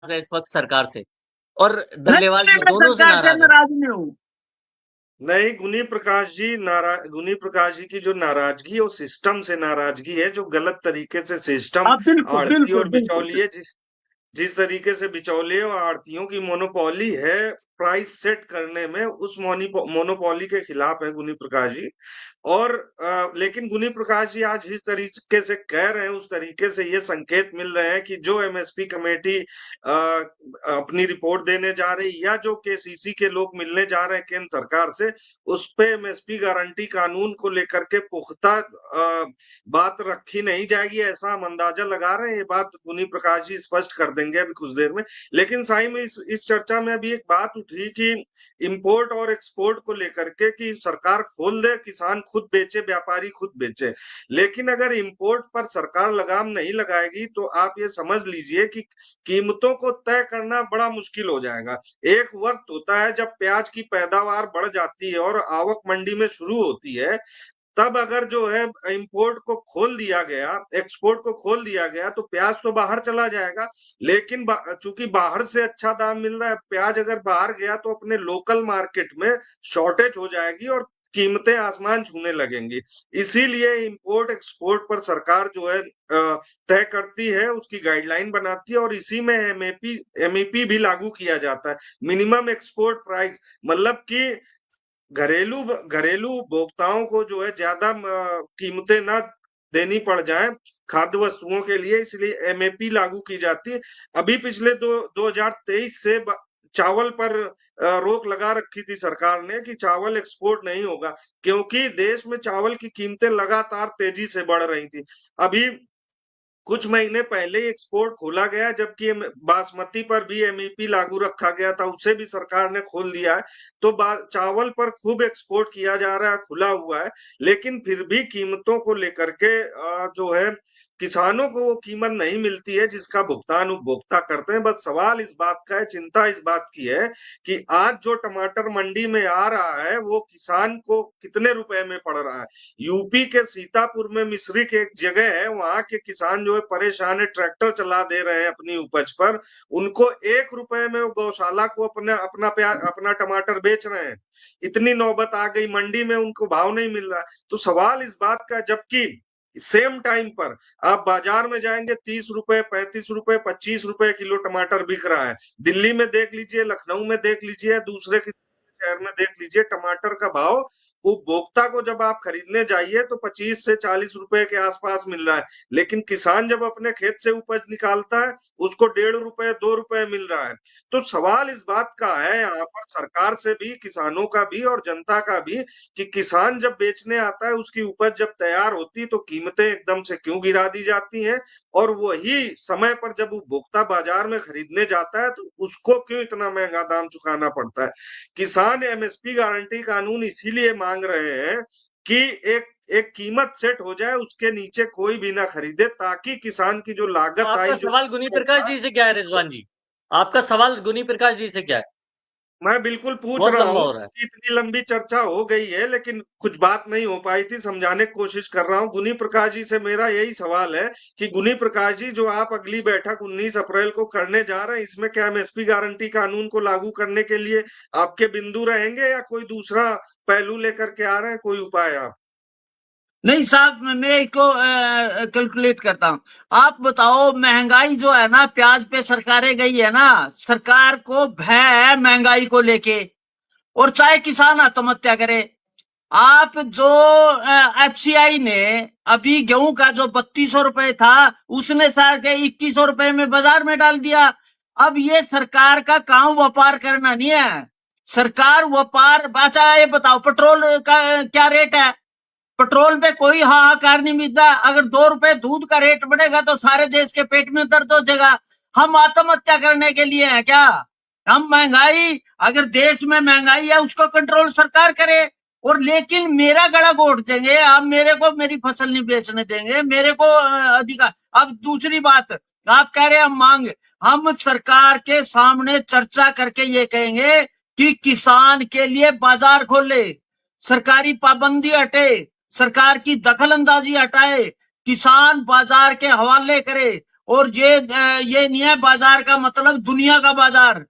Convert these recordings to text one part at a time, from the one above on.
है इस वक्त सरकार से और नहीं, डल्लेवाल जी मैं दोनों से सरकार से नाराज है। नाराज नहीं हूँ। नहीं, गुनी प्रकाश जी की जो नाराजगी है वो सिस्टम से नाराजगी है, जो गलत तरीके से सिस्टम, हाँ, बिल्कुल आड़ती बिल्कुल और बिल्कुल। बिचौलिए जिस तरीके से बिचौलिए और आड़तियों की मोनोपोली है प्राइस सेट करने में, उस मोनोपोली के खिलाफ है गुनी प्रकाश जी। और लेकिन गुनी प्रकाश जी आज जिस तरीके से कह रहे हैं, उस तरीके से ये संकेत मिल रहे हैं कि जो एमएसपी कमेटी अपनी रिपोर्ट देने जा रही, या जो केसीसी के लोग मिलने जा रहे हैं केंद्र सरकार से, उस पे एमएसपी गारंटी कानून को लेकर के पुख्ता बात रखी नहीं जाएगी, ऐसा हम अंदाजा लगा रहे हैं। ये बात गुनी प्रकाश जी स्पष्ट कर देंगे अभी कुछ देर में। लेकिन साई में इस चर्चा में अभी एक बात उठी कि इंपोर्ट और एक्सपोर्ट को लेकर के, कि सरकार खोल दे, किसान खुद बेचे, व्यापारी खुद बेचे। लेकिन अगर इंपोर्ट पर सरकार लगाम नहीं लगाएगी तो आप ये समझ लीजिए कि कीमतों को तय करना बड़ा मुश्किल हो जाएगा। एक वक्त होता है जब प्याज की पैदावार बढ़ जाती है और आवक मंडी में शुरू होती है, तब अगर जो है इंपोर्ट को खोल दिया गया, एक्सपोर्ट को खोल दिया गया, तो प्याज तो बाहर चला जाएगा। लेकिन चूंकि बाहर से अच्छा दाम मिल रहा है, प्याज अगर बाहर गया तो अपने लोकल मार्केट में शॉर्टेज हो जाएगी और कीमतें आसमान छूने लगेंगी। इसीलिए इंपोर्ट एक्सपोर्ट पर सरकार जो है तय करती है, उसकी गाइडलाइन बनाती है, और इसी में एमईपी भी लागू किया जाता है, मिनिमम एक्सपोर्ट प्राइस। मतलब कि घरेलू घरेलू उपभोक्ताओं को जो है ज्यादा कीमतें ना देनी पड़ जाए खाद्य वस्तुओं के लिए, इसलिए एमएपी लागू की जाती है। अभी पिछले 2023 से चावल पर रोक लगा रखी थी सरकार ने कि चावल एक्सपोर्ट नहीं होगा, क्योंकि देश में चावल की कीमतें लगातार तेजी से बढ़ रही थी। अभी कुछ महीने पहले ही एक्सपोर्ट खोला गया, जबकि बासमती पर भी एमईपी लागू रखा गया था, उसे भी सरकार ने खोल दिया है। तो चावल पर खूब एक्सपोर्ट किया जा रहा है, खुला हुआ है। लेकिन फिर भी कीमतों को लेकर के जो है किसानों को वो कीमत नहीं मिलती है जिसका भुगतान उपभोक्ता करते हैं। बस सवाल इस बात का है, चिंता इस बात की है कि आज जो टमाटर मंडी में आ रहा है वो किसान को कितने रुपए में पड़ रहा है। यूपी के सीतापुर में मिस्री के एक जगह है, वहां के किसान जो है परेशान है, ट्रैक्टर चला दे रहे हैं अपनी उपज पर, उनको 1 रुपए में वो गौशाला को अपना टमाटर बेच रहे हैं। इतनी नौबत आ गई, मंडी में उनको भाव नहीं मिल रहा। तो सवाल इस बात का, जबकि सेम टाइम पर आप बाजार में जाएंगे 30 रुपए, 35 रुपए, 25 रुपए किलो टमाटर बिक रहा है। दिल्ली में देख लीजिए, लखनऊ में देख लीजिए, दूसरे किसी शहर में देख लीजिए, टमाटर का भाव उपभोक्ता को जब आप खरीदने जाइए तो 25 से 40 रुपए के आसपास मिल रहा है। लेकिन किसान जब अपने खेत से उपज निकालता है, उसको 1.5 रुपए, 2 रुपए मिल रहा है। तो सवाल इस बात का है यहाँ पर, सरकार से भी, किसानों का भी और जनता का भी, कि किसान जब बेचने आता है, उसकी उपज जब तैयार होती तो कीमतें एकदम से क्यों गिरा दी जाती हैं, और वही समय पर जब उपभोक्ता बाजार में खरीदने जाता है तो उसको क्यों इतना महंगा दाम चुकाना पड़ता है। किसान एमएसपी गारंटी कानून इसीलिए मांग रहे हैं कि एक एक कीमत सेट हो जाए, उसके नीचे कोई भी ना खरीदे, ताकि किसान की जो तो लागत आपका आई, जो सवाल गुनी प्रकाश जी से क्या है रिजवान जी? आपका सवाल गुनी प्रकाश जी से क्या है? मैं बिल्कुल पूछ बहुत रहा लंबा हूँ हो रहा है। कि इतनी लंबी चर्चा हो गई है लेकिन कुछ बात नहीं हो पाई थी, समझाने की कोशिश कर रहा हूँ। गुनी प्रकाश जी से मेरा यही सवाल है कि गुनी प्रकाश जी, जो आप अगली बैठक 19 अप्रैल को करने जा रहे हैं, इसमें क्या एमएसपी गारंटी कानून को लागू करने के लिए आपके बिंदु रहेंगे, या कोई दूसरा पहलू लेकर के आ रहे हैं, कोई उपाय आप? नहीं साहब, मैं इसको कैलकुलेट करता हूँ। आप बताओ, महंगाई जो है ना, प्याज पे सरकारें गई है ना, सरकार को भय है महंगाई को लेके, और चाहे किसान आत्महत्या करे। आप जो एफसीआई ने अभी गेहूं का जो 3200 रुपए था, उसने सार के 2100 रुपए में बाजार में डाल दिया। अब ये सरकार का काम व्यापार करना नहीं है, सरकार व्यापार बचा। ये बताओ, पेट्रोल का क्या रेट है? पेट्रोल पे कोई हाहाकार नहीं मिलता। अगर 2 रुपए दूध का रेट बढ़ेगा तो सारे देश के पेट में दर्द हो जाएगा। हम आत्महत्या करने के लिए हैं क्या? हम महंगाई, अगर देश में महंगाई है उसको कंट्रोल सरकार करे, और लेकिन मेरा गला घोट देंगे आप, मेरे को मेरी फसल नहीं बेचने देंगे, मेरे को अधिकार। अब दूसरी बात, आप कह रहे हैं हम मांग, हम सरकार के सामने चर्चा करके ये कहेंगे कि किसान के लिए बाजार खोले, सरकारी पाबंदी हटे, सरकार की दखल अंदाजी हटाए, किसान बाजार के हवाले करे, और ये नहीं है बाजार का मतलब दुनिया का बाजार,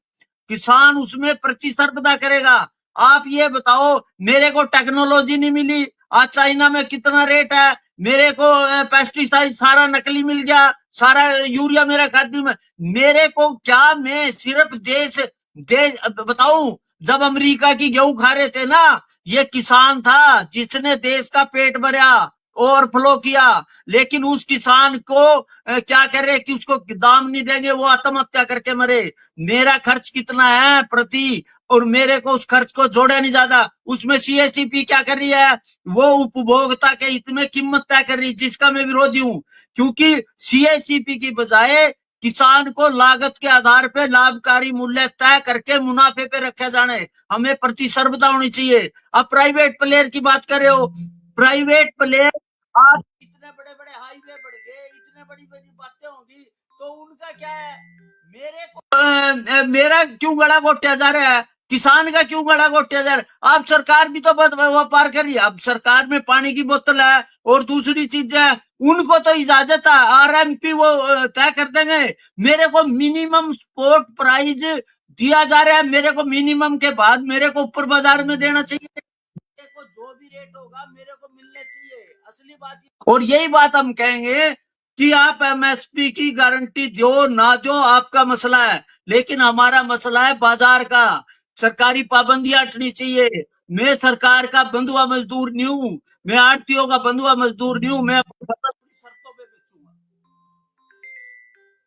किसान उसमें प्रतिस्पर्धा करेगा। आप ये बताओ, मेरे को टेक्नोलॉजी नहीं मिली, आज चाइना में कितना रेट है, मेरे को पेस्टिसाइड सारा नकली मिल गया, सारा यूरिया मेरा खाद्य में, मेरे को क्या, मैं सिर्फ देश देश बताऊं, जब अमेरिका की गेहूं खा रहे थे ना, ये किसान था जिसने देश का पेट भरा, ओवरफ्लो किया। लेकिन उस किसान को क्या करे कि उसको दाम नहीं देंगे, वो आत्महत्या करके मरे। मेरा खर्च कितना है प्रति, और मेरे को उस खर्च को जोड़ा नहीं ज्यादा। उसमें सीएससीपी क्या कर रही है, वो उपभोक्ता के हित में कीमत तय कर रही है, जिसका मैं विरोधी हूं, क्योंकि सीएससीपी की बजाय किसान को लागत के आधार पे लाभकारी मूल्य तय करके मुनाफे पे रखा जाने, हमें प्रतिस्पर्धा होनी चाहिए। अब प्राइवेट प्लेयर की बात कर रहे हो, प्राइवेट प्लेयर, आप इतने बड़े बड़े हाईवे बढ़ गए, इतने बड़ी बड़ी बातें होंगी, तो उनका क्या है, मेरे को मेरा क्यों गला घोटा जा रहा है, किसान का क्यों गला घोटा जा रहा है। आप सरकार भी तो व्यापार कर रही है, अब सरकार में पानी की बोतल है और दूसरी चीजें, उनको तो इजाजत है, आरएमपी वो तय कर देंगे। मेरे को मिनिमम सपोर्ट प्राइस दिया जा रहा है, मेरे को मिनिमम के बाद मेरे को ऊपर बाजार में देना चाहिए, को जो भी रेट होगा मेरे को मिलने चाहिए, असली बात। और यही बात हम कहेंगे कि आप एमएसपी की गारंटी दो ना दो आपका मसला है, लेकिन हमारा मसला है बाजार का, सरकारी पाबंदियां हटनी चाहिए। मैं सरकार का बंधुआ मजदूर नहीं हूं, मैं आड़तियों का बंधुआ मजदूर नहीं हूं, मैं शर्तों पे बेचूंगा।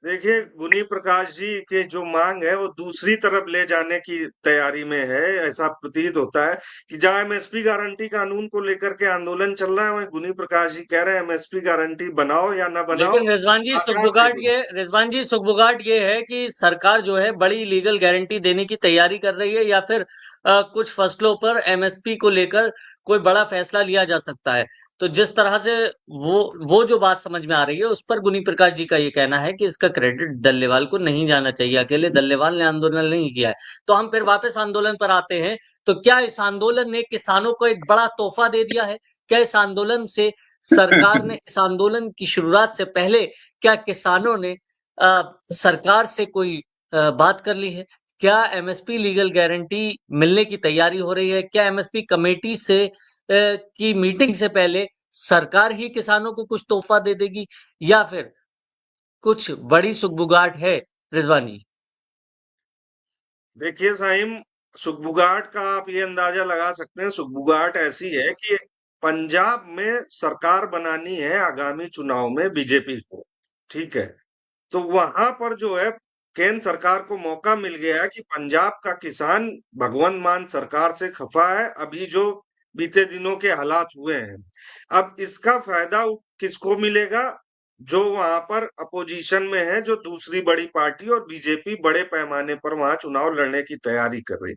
देखिए, गुनी प्रकाश जी के जो मांग है वो दूसरी तरफ ले जाने की तैयारी में है। ऐसा प्रतीत होता है कि जहां एमएसपी गारंटी कानून को लेकर के आंदोलन चल रहा है, वहीं गुनी प्रकाश जी कह रहे हैं एमएसपी गारंटी बनाओ या ना बनाओ, लेकिन बाजार दे दो। रिजवान जी सुगबुगाहट ये है कि सरकार जो है बड़ी लीगल गारंटी देने की तैयारी कर रही है, या फिर कुछ फसलों पर एमएसपी को लेकर कोई बड़ा फैसला लिया जा सकता है। तो जिस तरह से वो जो बात समझ में आ रही है, उस पर गुनी प्रकाश जी का ये कहना है कि इसका क्रेडिट दल्लेवाल को नहीं जाना चाहिए, अकेले दल्लेवाल ने आंदोलन नहीं किया है। तो हम फिर वापस आंदोलन पर आते हैं। तो क्या इस आंदोलन ने किसानों को एक बड़ा तोहफा दे दिया है? क्या इस आंदोलन से सरकार ने, इस आंदोलन की शुरुआत से पहले क्या किसानों ने सरकार से कोई बात कर ली है? क्या एमएसपी लीगल गारंटी मिलने की तैयारी हो रही है? क्या एमएसपी कमेटी से की मीटिंग से पहले सरकार ही किसानों को कुछ तोहफा दे देगी, या फिर कुछ बड़ी सुगबुगाहट है? रिजवान जी, देखिए साहिम, सुगबुगाहट का आप ये अंदाजा लगा सकते हैं। सुगबुगाहट ऐसी है कि पंजाब में सरकार बनानी है आगामी चुनाव में बीजेपी को, ठीक है। तो वहां पर जो है केंद्र सरकार को मौका मिल गया है कि पंजाब का किसान भगवंत मान सरकार से खफा है, अभी जो बीते दिनों के हालात हुए हैं। अब इसका फायदा किसको मिलेगा? जो वहां पर अपोजिशन में है, जो दूसरी बड़ी पार्टी, और बीजेपी बड़े पैमाने पर वहां चुनाव लड़ने की तैयारी कर रही।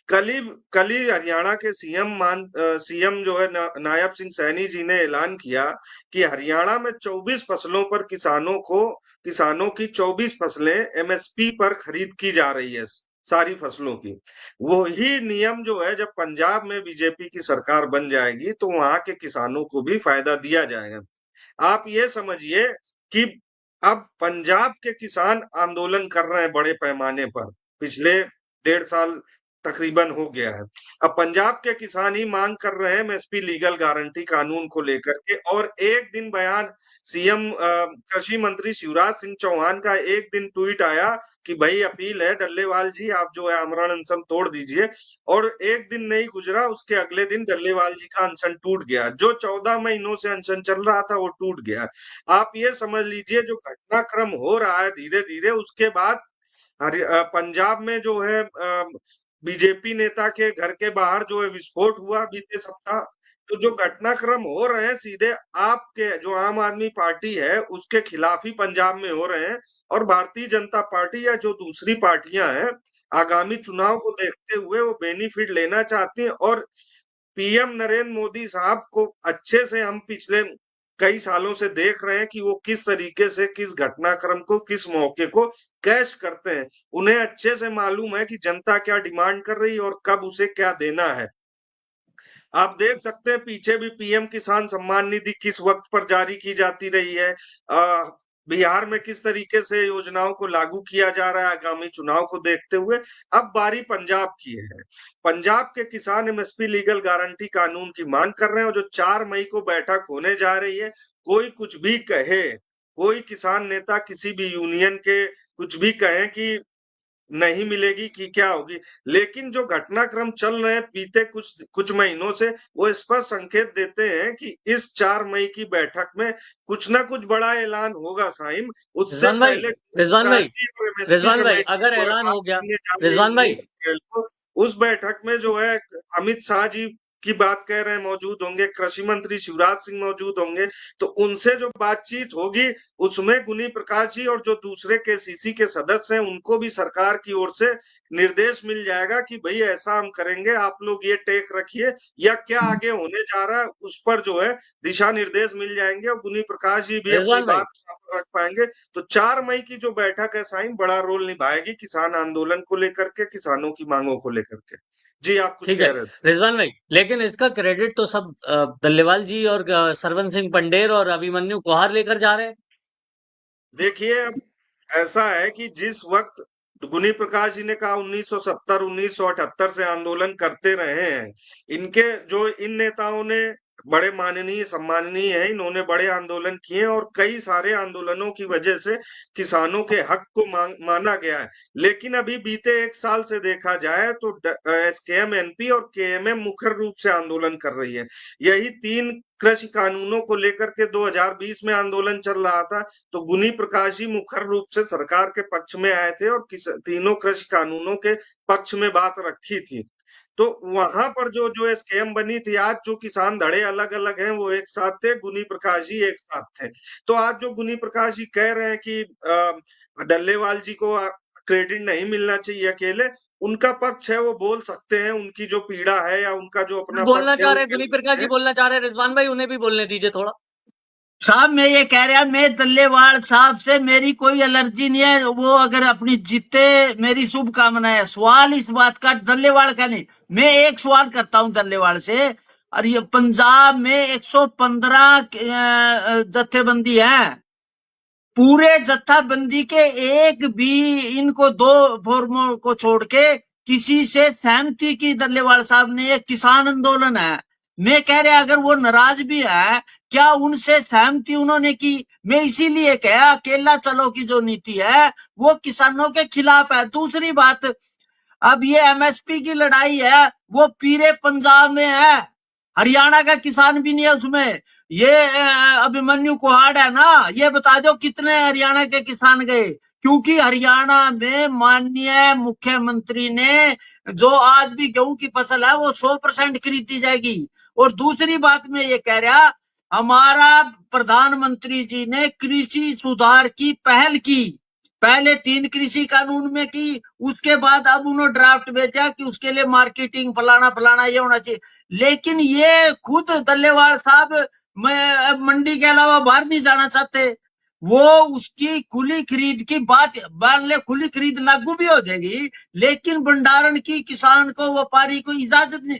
कल ही हरियाणा के सीएम जो है नायब सिंह सैनी जी ने ऐलान किया कि हरियाणा में 24 फसलों पर किसानों की 24 फसलें एमएसपी पर खरीद की जा रही है, सारी फसलों की। वही नियम जो है जब पंजाब में बीजेपी की सरकार बन जाएगी तो वहां के किसानों को भी फायदा दिया जाएगा। आप ये समझिए कि अब पंजाब के किसान आंदोलन कर रहे हैं बड़े पैमाने पर, पिछले 1.5 साल तकरीबन हो गया है। अब पंजाब के किसान ही मांग कर रहे हैं एमएसपी लीगल गारंटी कानून को लेकर के। और एक दिन बयान सीएम कृषि मंत्री शिवराज सिंह चौहान का एक दिन ट्वीट आया कि भाई अपील है डल्लेवाल जी, आप जो है आमरण अनशन तोड़ दीजिए। और एक दिन नहीं गुजरा, उसके अगले दिन डल्लेवाल जी का अनशन टूट गया। जो 14 महीनों से अनशन चल रहा था वो टूट गया। आप ये समझ लीजिए जो घटनाक्रम हो रहा है धीरे धीरे, उसके बाद पंजाब में जो है बीजेपी नेता के घर के बाहर जो है विस्फोट हुआ बीते सप्ताह। तो जो घटनाक्रम हो रहे हैं सीधे आपके जो आम आदमी पार्टी है उसके खिलाफ ही पंजाब में हो रहे हैं। और भारतीय जनता पार्टी या जो दूसरी पार्टियां हैं आगामी चुनाव को देखते हुए वो बेनिफिट लेना चाहती हैं। और पीएम नरेंद्र मोदी साहब को अच्छे से हम पिछले कई सालों से देख रहे हैं कि वो किस तरीके से किस घटनाक्रम को, किस मौके को कैश करते हैं। उन्हें अच्छे से मालूम है कि जनता क्या डिमांड कर रही है और कब उसे क्या देना है। आप देख सकते हैं पीछे भी पीएम किसान सम्मान निधि किस वक्त पर जारी की जाती रही है। बिहार में किस तरीके से योजनाओं को लागू किया जा रहा है आगामी चुनाव को देखते हुए। अब बारी पंजाब की है। पंजाब के किसान एमएसपी लीगल गारंटी कानून की मांग कर रहे हैं, और जो 4 मई को बैठक होने जा रही है, कोई कुछ भी कहे, कोई किसान नेता किसी भी यूनियन के कुछ भी कहें कि नहीं मिलेगी कि क्या होगी, लेकिन जो घटनाक्रम चल रहे हैं बीते कुछ कुछ महीनों से, वो स्पष्ट संकेत देते हैं कि इस 4 मई की बैठक में कुछ ना कुछ बड़ा ऐलान होगा साहिम। उससे रिजवान भाई, पहले रिजवान भाई, और एमएसपी रिजवान भाई, कमेटी अगर जो है ऐलान बात हो गया, करने जा रही है रिजवान भाई, 19 अप्रैल को। उस बैठक में जो है अमित शाह जी की बात कह रहे हैं मौजूद होंगे, कृषि मंत्री शिवराज सिंह मौजूद होंगे, तो उनसे जो बातचीत होगी उसमें गुनी प्रकाश जी और जो दूसरे केसीसी के सदस्य हैं उनको भी सरकार की ओर से निर्देश मिल जाएगा कि भाई ऐसा हम करेंगे, आप लोग ये टेक रखिए, या क्या आगे होने जा रहा है उस पर जो है दिशा निर्देश मिल जाएंगे, और गुनी प्रकाश जी भी अपनी रिजवान भाई, बात रख पाएंगे। तो 4 मई की जो बैठक है साईं बड़ा रोल निभाएगी किसान आंदोलन को लेकर के, किसानों की मांगों को लेकर के। जी आप कुछ ठीक है कह रहे थे। रिजवान भाई, लेकिन इसका क्रेडिट तो सब दल्लेवाल जी और सरवन सिंह पंडेर और अभिमन्यु कुहार लेकर जा रहे हैं। देखिए अब ऐसा है कि जिस वक्त गुनी प्रकाश जी ने कहा 1970 1978 से आंदोलन करते रहे हैं, इनके जो इन नेताओं ने बड़े माननीय सम्माननीय हैं, इन्होंने बड़े आंदोलन किए हैं, और कई सारे आंदोलनों की वजह से किसानों के हक को माना गया है। लेकिन अभी बीते 1 साल से देखा जाए तो एसकेएम एनपी और केएमएम मुख्य रूप से आंदोलन कर रही है। यही 3 कृषि कानूनों को लेकर के 2020 में आंदोलन चल रहा था, तो गुनी प्रकाश जी मुखर रूप से सरकार के पक्ष में आए थे और तीनों कृषि कानूनों के पक्ष में बात रखी थी। तो वहां पर जो जो स्कैम बनी थी, आज जो किसान धड़े अलग अलग हैं वो एक साथ थे, गुनी प्रकाश जी एक साथ थे। तो आज जो गुनी प्रकाश जी कह रहे हैं कि डल्लेवाल जी को क्रेडिट नहीं मिलना चाहिए अकेले, उनका पक्ष है वो बोल सकते हैं, उनकी जो पीड़ा है या उनका जो अपना बोलना पक्ष है चाह वो रहे हैं, कह गुनी प्रकाश सकते जी हैं। बोलना चाह रहे हैं, रिजवान भाई उन्हें भी बोलने दीजिए थोड़ा। साहब मैं ये कह रहा, मैं दल्लेवाल साहब से मेरी कोई एलर्जी नहीं है, वो अगर अपनी जीते मेरी शुभकामनाएं है। सवाल इस बात का दल्लेवाल का नहीं। मैं एक सवाल करता हूं दल्लेवाल से, और ये पंजाब में 115 जत्थेबंदी है, पूरे जत्थाबंदी के एक भी इनको 2 फॉर्मों को छोड़ के किसी से सहमति की दल्लेवाल साहब ने, एक किसान आंदोलन है। मैं कह रहा अगर वो नाराज भी है, क्या उनसे सहमति उन्होंने की? मैं इसीलिए कहा अकेला चलो की जो नीति है वो किसानों के खिलाफ है। दूसरी बात, अब ये एमएसपी की लड़ाई है वो पूरे पंजाब में है, हरियाणा का किसान भी नहीं है उसमें। ये अभिमन्यु कुहाड़ है ना, ये बता दो कितने हरियाणा के किसान गए? क्योंकि हरियाणा में माननीय मुख्यमंत्री ने जो आज भी गेहूं की फसल है वो 100% खरीदी जाएगी। और दूसरी बात में ये कह रहा, हमारा प्रधानमंत्री जी ने कृषि सुधार की पहल की, पहले 3 कृषि कानून में की, उसके बाद अब उन्होंने ड्राफ्ट भेजा कि उसके लिए मार्केटिंग फलाना फलाना ये होना चाहिए। लेकिन ये खुद दल्लेवाल साहब मंडी के अलावा बाहर नहीं जाना चाहते। वो उसकी खुली खरीद की बात, मान ले खुली खरीद लागू भी हो जाएगी, लेकिन भंडारण की किसान को व्यापारी को इजाजत नहीं।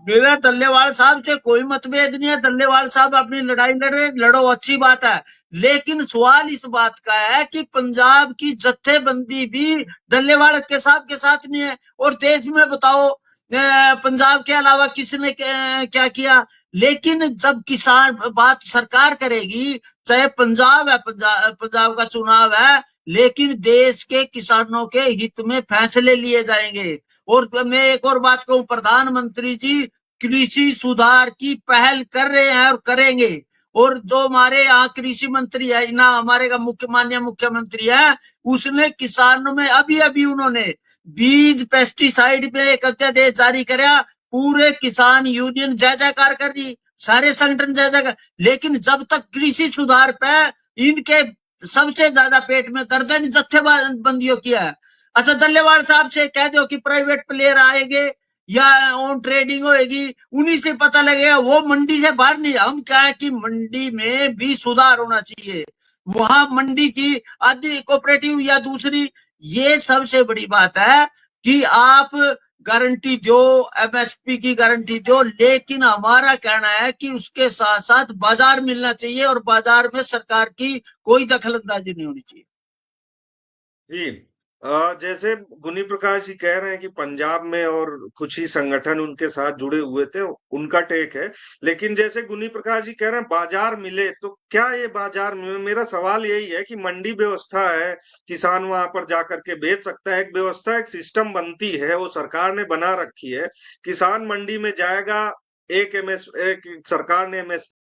मेरा दल्लेवाल साहब से कोई मतभेद नहीं है, दल्लेवाल साहब अपनी लड़ाई लड़े, लड़ो, अच्छी बात है। लेकिन सवाल इस बात का है कि पंजाब की जत्थेबंदी भी दल्लेवाल के साथ नहीं है। और देश में बताओ पंजाब के अलावा किसने क्या किया? लेकिन जब किसान बात सरकार करेगी, चाहे पंजाब है, पंजाब का चुनाव है, लेकिन देश के किसानों के हित में फैसले लिए जाएंगे। और मैं एक और बात कहूं, प्रधानमंत्री जी कृषि सुधार की पहल कर रहे हैं और करेंगे। और जो हमारे यहाँ कृषि मंत्री है ना, हमारे का माननीय मुख्यमंत्री है, उसने किसानों में अभी अभी उन्होंने बीज पेस्टिसाइड में एक अध्यादेश जारी कराया, पूरे किसान यूनियन जय जयकार कर रही, सारे संगठन जय जयकार। लेकिन जब तक कृषि सुधार पे इनके सबसे ज्यादा पेट में दर्द है, जत्थेबंदियों किया है। अच्छा दल्लेवाल साहब से कह दो कि प्राइवेट प्लेयर आएंगे या ऑन ट्रेडिंग होगी, उन्हीं से पता लगेगा, वो मंडी से बाहर नहीं। हम क्या है कि मंडी में भी सुधार होना चाहिए, वहां मंडी की आदि कोऑपरेटिव या दूसरी। ये सबसे बड़ी बात है कि आप गारंटी दो, एमएसपी की गारंटी दो, लेकिन हमारा कहना है कि उसके साथ साथ बाजार मिलना चाहिए और बाजार में सरकार की कोई दखलंदाजी नहीं होनी चाहिए। जी। जैसे गुनी प्रकाश जी कह रहे हैं कि पंजाब में और कुछ ही संगठन उनके साथ जुड़े हुए थे, उनका टेक है। लेकिन जैसे गुनी प्रकाश जी कह रहे हैं बाजार मिले, तो क्या ये बाजार मेरा सवाल यही है कि मंडी व्यवस्था है, किसान वहां पर जाकर के बेच सकता है, एक व्यवस्था, एक सिस्टम बनती है, वो सरकार ने बना रखी है। किसान मंडी में जाएगा, एक सरकार ने एमएस